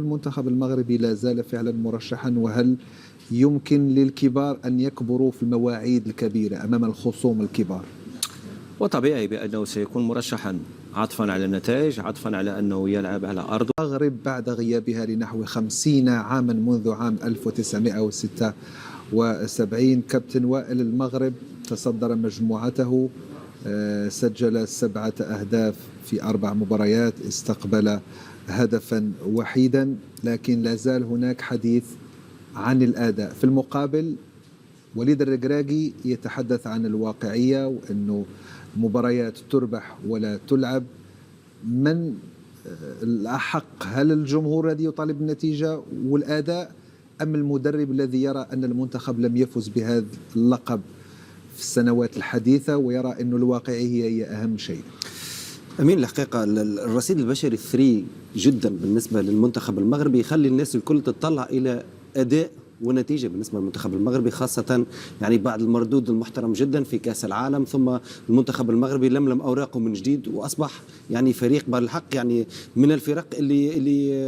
المنتخب المغربي لا زال فعلا مرشحا، وهل يمكن للكبار أن يكبروا في المواعيد الكبيرة أمام الخصوم الكبار؟ وطبيعي بأنه سيكون مرشحا عطفا على النتائج، عطفا على أنه يلعب على أرضه. المغرب بعد غيابها لنحو 50 عاما منذ عام 1976. كابتن وائل، المغرب تصدر مجموعته، سجل 7 أهداف في 4 مباريات، استقبل هدفا وحيدا، لكن لا زال هناك حديث عن الأداء. في المقابل وليد الركراكي يتحدث عن الواقعية، وأنه مباريات تربح ولا تلعب. من الأحق، هل الجمهور الذي يطالب بالنتيجة والأداء، أم المدرب الذي يرى أن المنتخب لم يفز بهذا اللقب في السنوات الحديثة ويرى أن الواقعية هي أهم شيء؟ أمين، الحقيقة الرصيد البشري ثري جدا بالنسبة للمنتخب المغربي، يخلي الناس الكل تطلع إلى أداء ونتيجة بالنسبة للمنتخب المغربي، خاصة يعني بعد المردود المحترم جدا في كأس العالم. ثم المنتخب المغربي لملم أوراقه من جديد وأصبح يعني فريق بالحق، يعني من الفرق اللي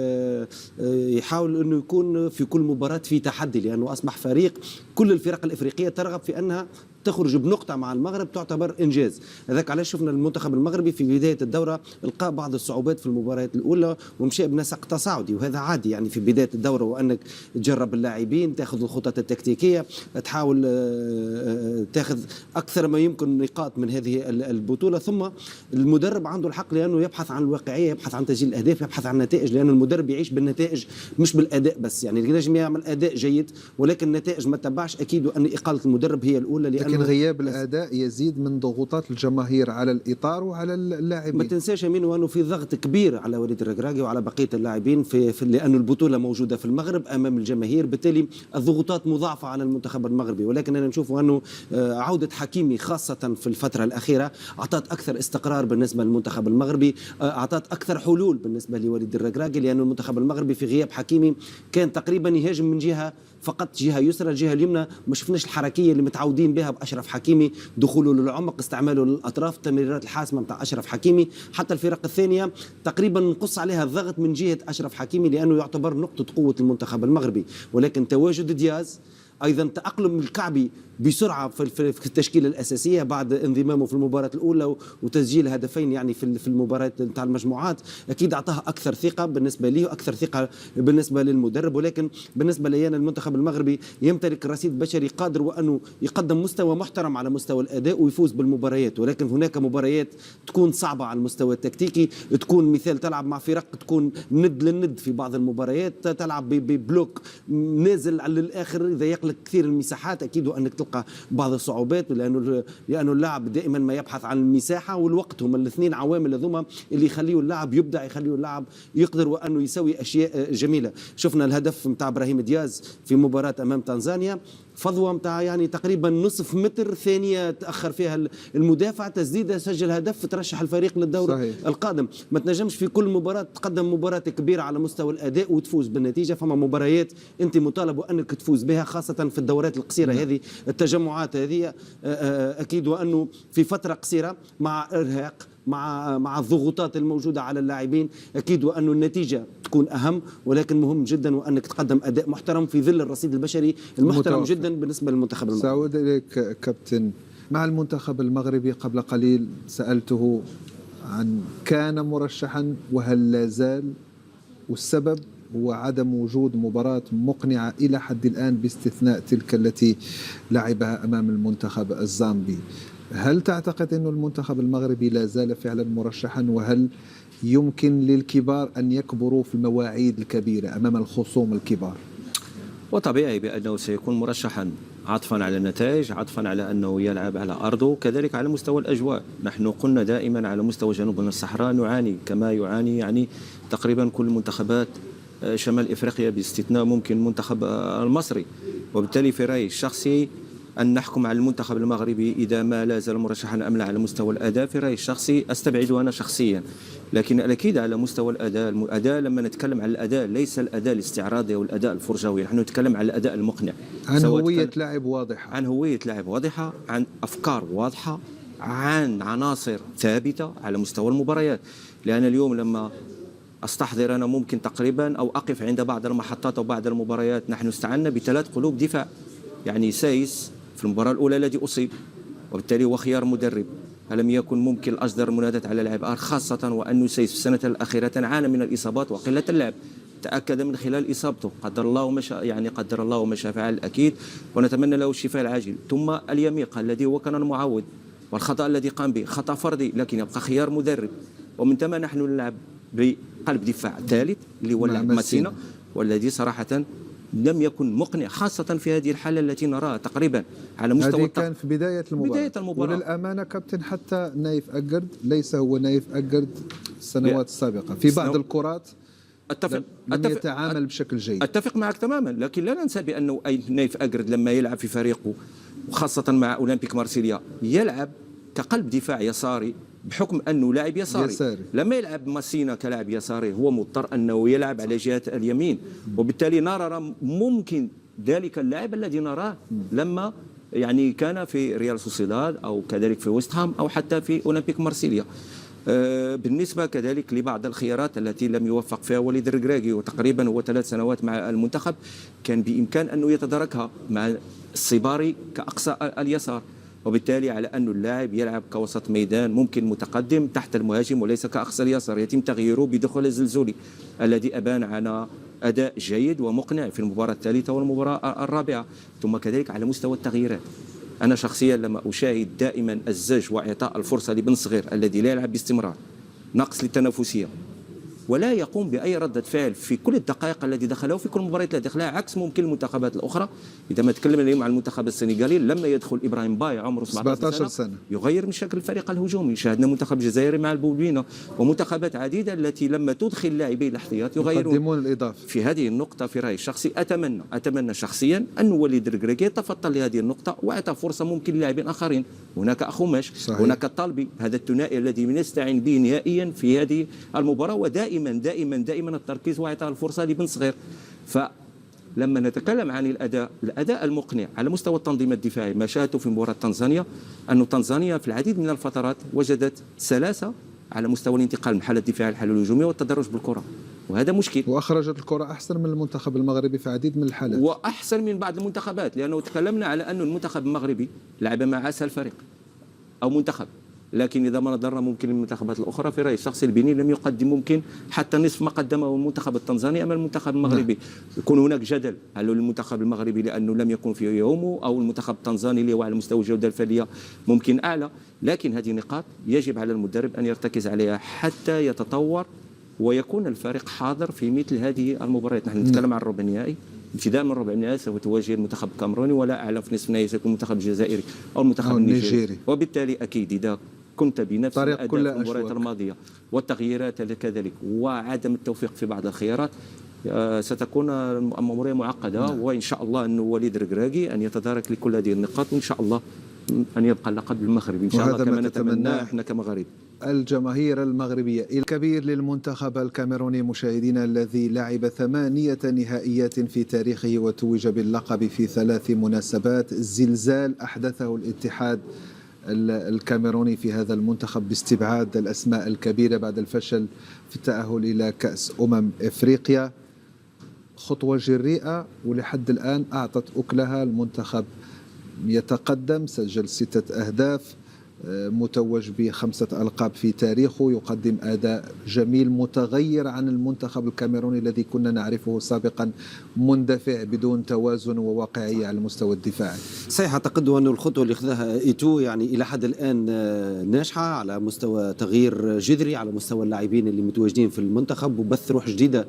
يحاول أنه يكون في كل مباراة في تحدي، لأنه أصبح فريق كل الفرق الإفريقية ترغب في أنها تخرج بنقطة مع المغرب تعتبر إنجاز. هذاك علاش شفنا المنتخب المغربي في بداية الدورة لقى بعض الصعوبات في المباريات الأولى ومشى بنسق تصاعدي، وهذا عادي يعني في بداية الدورة، وأنك تجرب اللاعبين، تاخذ الخطط التكتيكية، تحاول تاخذ أكثر ما يمكن نقاط من هذه البطولة. ثم المدرب عنده الحق لأنه يبحث عن الواقعية، يبحث عن تسجيل الأهداف، يبحث عن النتائج، لأن المدرب يعيش بالنتائج مش بالأداء بس. يعني ينجم يعمل أداء جيد ولكن النتائج ما تبعش، أكيد أن إقالة المدرب هي الأولى، لكن غياب الأداء يزيد من ضغوطات الجماهير على الإطار وعلى اللاعبين. ما تنساش أمين وأنه في ضغط كبير على وليد الركراكي وعلى بقية اللاعبين في لأن البطولة موجودة في المغرب أمام الجماهير، بالتالي الضغوطات مضاعفة على المنتخب المغربي. ولكن أنا نشوف أنه عودة حكيمي خاصة في الفترة الأخيرة أعطت أكثر استقرار بالنسبة للمنتخب المغربي، أعطت أكثر حلول بالنسبة لوليد الركراكي، لأن المنتخب المغربي في غياب حكيمي كان تقريبا يهاجم من جهة فقط، جهة يسرى، الجهة اليمنى ما شفناش الحركية اللي متعودين بها بأشرف حكيمي، دخوله للعمق، استعماله للأطراف، التمريرات الحاسمة متاع أشرف حكيمي. حتى الفرق الثانية تقريبا نقص عليها الضغط من جهة أشرف حكيمي لأنه يعتبر نقطة قوة المنتخب المغربي. ولكن تواجد دياز، أيضا تأقلم الكعبي بسرعة في التشكيلة الأساسية بعد انضمامه في المباراة الأولى وتسجيل هدفين يعني في المباراة نتاع المجموعات، أكيد أعطاه أكثر ثقة بالنسبة ليه وأكثر ثقة بالنسبة للمدرب. ولكن بالنسبة لي أنا المنتخب المغربي يمتلك رصيد بشري قادر وأنه يقدم مستوى محترم على مستوى الأداء ويفوز بالمباريات. ولكن هناك مباريات تكون صعبة على المستوى التكتيكي، تكون مثال تلعب مع فرق تكون ند للند في بعض المباريات، تلعب ببلوك نازل على الآخر يضيق لك كثير المساحات، أكيد أنك تلقى بعض الصعوبات، لأنه اللاعب دائما ما يبحث عن المساحة والوقت، هما الاثنين عوامل هذوما اللي يخليوا اللاعب يبدع، يخليوا اللاعب يقدر وأنه يسوي أشياء جميلة. شفنا الهدف متاع إبراهيم دياز في مباراة أمام تنزانيا، فضوة متاع يعني تقريبا نصف متر، ثانية تأخر فيها المدافع، تسديدة، سجل هدف، ترشح الفريق للدور صحيح. القادم. ما تنجمش في كل مباراة تقدم مباراة كبيرة على مستوى الأداء وتفوز بالنتيجة، فما مباريات أنت مطالب أنك تفوز بها، خاصة في الدورات القصيرة هذه، التجمعات هذه، أكيد وأنه في فترة قصيرة مع إرهاق، مع الضغوطات الموجودة على اللاعبين، أكيد وأن النتيجة تكون أهم، ولكن مهم جدا وأنك تقدم أداء محترم في ظل الرصيد البشري المحترم جدا بالنسبة للمنتخب المغربي. سأعود إليك كابتن. مع المنتخب المغربي قبل قليل سألته عن كان مرشحا وهل لا زال، والسبب هو عدم وجود مباراة مقنعة إلى حد الآن باستثناء تلك التي لعبها أمام المنتخب الزامبي. هل تعتقد أن المنتخب المغربي لا زال فعلا مرشحا، وهل يمكن للكبار أن يكبروا في المواعيد الكبيرة أمام الخصوم الكبار؟ وطبيعي بأنه سيكون مرشحا عطفا على النتائج، عطفا على أنه يلعب على أرضه، كذلك على مستوى الأجواء. نحن قلنا دائما على مستوى جنوب الصحراء نعاني كما يعاني يعني تقريبا كل منتخبات شمال إفريقيا باستثناء ممكن المنتخب المصري. وبالتالي في رأيي الشخصي أن نحكم على المنتخب المغربي إذا ما لا زال مرشحا أم لا على مستوى الأداء، في رأيي الشخصي أستبعده أنا شخصيا. لكن الأكيد على مستوى الأداء لما نتكلم عن الأداء ليس الأداء الاستعراضي أو الأداء الفرجوي، نحن نتكلم عن الأداء المقنع، عن هوية لاعب واضحة، عن هوية لاعب واضحة، عن أفكار واضحة، عن عناصر ثابتة على مستوى المباريات. لأن اليوم لما استحضر انا ممكن تقريبا او اقف عند بعض المحطات او بعض المباريات نحن استعنا بثلاث قلوب دفاع. يعني سايس في المباراه الاولى الذي اصيب وبالتالي هو خيار مدرب، ألم يكن ممكن أصدر منادات على لاعب آخر، خاصة وأن سيس في السنة الأخيرة عانى من الإصابات وقلة اللعب، تأكد من خلال إصابته، قدر الله وما شاء، يعني قدر الله وما شاء فعل أكيد، ونتمنى له الشفاء العاجل. ثم اليميقة الذي هو كان المعوض، والخطأ الذي قام به خطأ فردي لكن يبقى خيار مدرب. ومن ثم نحن نلعب بقلب دفاع ثالث اللي هو اللاعب ماسينا، والذي صراحة لم يكن مقنع، خاصة في هذه الحالة التي نراها تقريبا على مستوى هذه كان في بداية المباراة. وللأمانة كابتن حتى نايف أجرد ليس هو نايف أجرد السنوات السابقة في بعض الكرات لم يتعامل بشكل جيد. أتفق معك تماما، لكن لا ننسى بأنه أي نايف أجرد لما يلعب في فريقه وخاصة مع أولمبيك مارسيليا يلعب كقلب دفاع يساري بحكم أنه لاعب يساري. لما يلعب ماسينا كلاعب يساري هو مضطر أنه يلعب على جهة اليمين، وبالتالي نرى ممكن ذلك اللاعب الذي نراه لما يعني كان في ريال سوسيداد أو كذلك في ويست هام أو حتى في أولمبيك مارسيليا. بالنسبة كذلك لبعض الخيارات التي لم يوفق فيها وليد الركراكي، وتقريبا هو 3 سنوات مع المنتخب، كان بإمكان أنه يتداركها مع الصباري كأقصى اليسار، وبالتالي على أن اللاعب يلعب كوسط ميدان ممكن متقدم تحت المهاجم وليس كأقصى اليسار، يتم تغييره بدخول الزلزولي الذي أبان على أداء جيد ومقنع في المباراة الثالثة والمباراة الرابعة. ثم كذلك على مستوى التغييرات، أنا شخصيا لما أشاهد دائما الزج وإعطاء الفرصة لبن صغير الذي لا يلعب باستمرار، نقص للتنافسية ولا يقوم بأي ردة فعل في كل الدقائق التي دخلها وفي كل المباريات التي دخلها، عكس ممكن المنتخبات الأخرى. إذا ما تكلمنا اليوم عن المنتخب السنغالي لما يدخل إبراهيم باي عمره 17 سنة يغير من شكل الفريق الهجومي. شاهدنا منتخب الجزائر مع البوبينة ومنتخبات عديدة التي لما تدخل لاعبي الاحتياط يغيرون الإضافة. في هذه النقطة في رأيي الشخصي أتمنى شخصيا أن وليد الركراكي يتفطن لهذه النقطة وأعطى فرصة ممكن للاعبين آخرين. هناك أخوماش، هناك الطالبي، هذا الثنائي الذي نستعين به نهائيا في هذه المباراة، ودائما دائما دائما التركيز وإعطاء الفرصة لبن صغير. فلما نتكلم عن الأداء المقنع على مستوى التنظيم الدفاعي، ما شاهدته في مباراة تنزانيا أن تنزانيا في العديد من الفترات وجدت سلاسة على مستوى الانتقال من حالة الدفاع الحالة الهجومية والتدرج بالكرة، وهذا مشكل. وأخرجت الكرة أحسن من المنتخب المغربي في عديد من الحالات، وأحسن من بعض المنتخبات، لأنه تكلمنا على أن المنتخب المغربي لعب مع أسهل فريق أو منتخب، لكن إذا ما نظرنا ممكن المنتخبات الأخرى في رأيي الشخصي البنين لم يقدم ممكن حتى نصف ما قدمه المنتخب التنزاني أمام المنتخب المغربي. يكون هناك جدل هل المنتخب المغربي لأنه لم يكن في يومه، أو المنتخب التنزاني اللي هو على مستوى الجودة الفردية ممكن أعلى. لكن هذه نقاط يجب على المدرب أن يرتكز عليها حتى يتطور ويكون الفريق حاضر في مثل هذه المباريات. نحن نتكلم عن الربع النهائي، ابتداء من ربع النهائي سوف تواجه المنتخب الكاميروني، ولا أعلم في نصف النهائي سيكون المنتخب الجزائري أو المنتخب النيجيري. وبالتالي أكيد إذا كنت بنفس الأداء في المباريات الماضية والتغييرات كذلك وعدم التوفيق في بعض الخيارات، ستكون المباراة معقدة. وإن شاء الله أن وليد الركراكي أن يتدارك لكل هذه النقاط، وإن شاء الله أن يبقى اللقب المغربي إن شاء الله كما نتمناه إحنا كمغاربة. الجماهير المغربية الكبير للمنتخب الكاميروني مشاهدينا الذي لعب 8 نهائيات في تاريخه وتوج باللقب في 3 مناسبات. زلزال أحدثه الاتحاد الكاميروني في هذا المنتخب باستبعاد الأسماء الكبيرة بعد الفشل في التأهل إلى كأس أفريقيا. خطوة جريئة ولحد الآن أعطت أكلها. المنتخب يتقدم، سجل 6 أهداف، متوج ب5 ألقاب في تاريخه، يقدم أداء جميل متغير عن المنتخب الكاميروني الذي كنا نعرفه سابقا مندفع بدون توازن وواقعية على المستوى الدفاعي. صحيح، أعتقد أن الخطوة اللي أخذها إيتو يعني إلى حد الآن ناجحة على مستوى تغيير جذري على مستوى اللاعبين اللي متواجدين في المنتخب وبث روح جديدة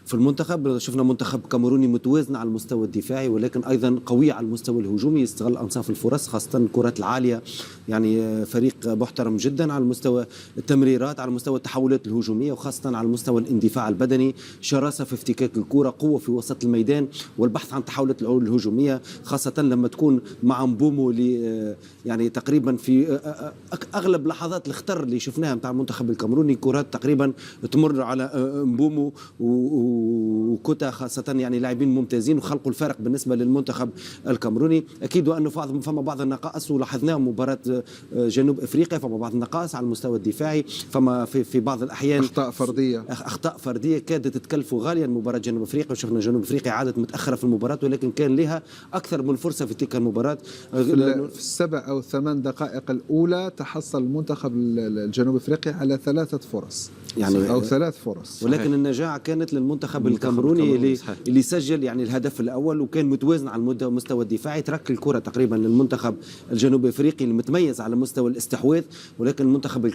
في المنتخب. شفنا منتخب كاميروني متوازن على المستوى الدفاعي ولكن أيضا قوي على المستوى الهجومي، يستغل أنصاف الفرص خاصة الكرات العالية. يعني فريق محترم جدا على مستوى التمريرات، على مستوى التحولات الهجومية، وخاصة على مستوى الاندفاع البدني، شراسة في افتكاك الكرة، قوة في وسط الميدان، والبحث عن تحولات الهجومية، خاصة لما تكون مع مبومو اللي يعني تقريبا في أغلب لحظات الخطر اللي شفناها متاع المنتخب الكاميروني كرات تقريبا تمر على مبومو وكوتا خاصة يعني لاعبين ممتازين وخلقوا الفارق بالنسبة للمنتخب الكاميروني. أكيد وأنه فما بعض النقائص ولاحظناها مباراة جنوب أفريقيا، فما بعض النقائص على المستوى الدفاعي، فما في بعض الأحيان أخطاء فردية كادت تكلفوا غاليا مباراة جنوب أفريقيا، وشفنا جنوب أفريقيا عادت متأخرة في المباراة ولكن كان لها أكثر من فرصة في تلك المباراة. في السبع أو 8 دقائق الأولى تحصل المنتخب الجنوب أفريقي على 3 فرص يعني أو 3 فرص، ولكن النجاعة كانت للمنتخب الكاميروني اللي سجل يعني الهدف الأول وكان متوازن على المستوى الدفاعي، ترك الكرة تقريبا للمنتخب الجنوب أفريقي المتميز على مستوى الاستحواذ، ولكن المنتخب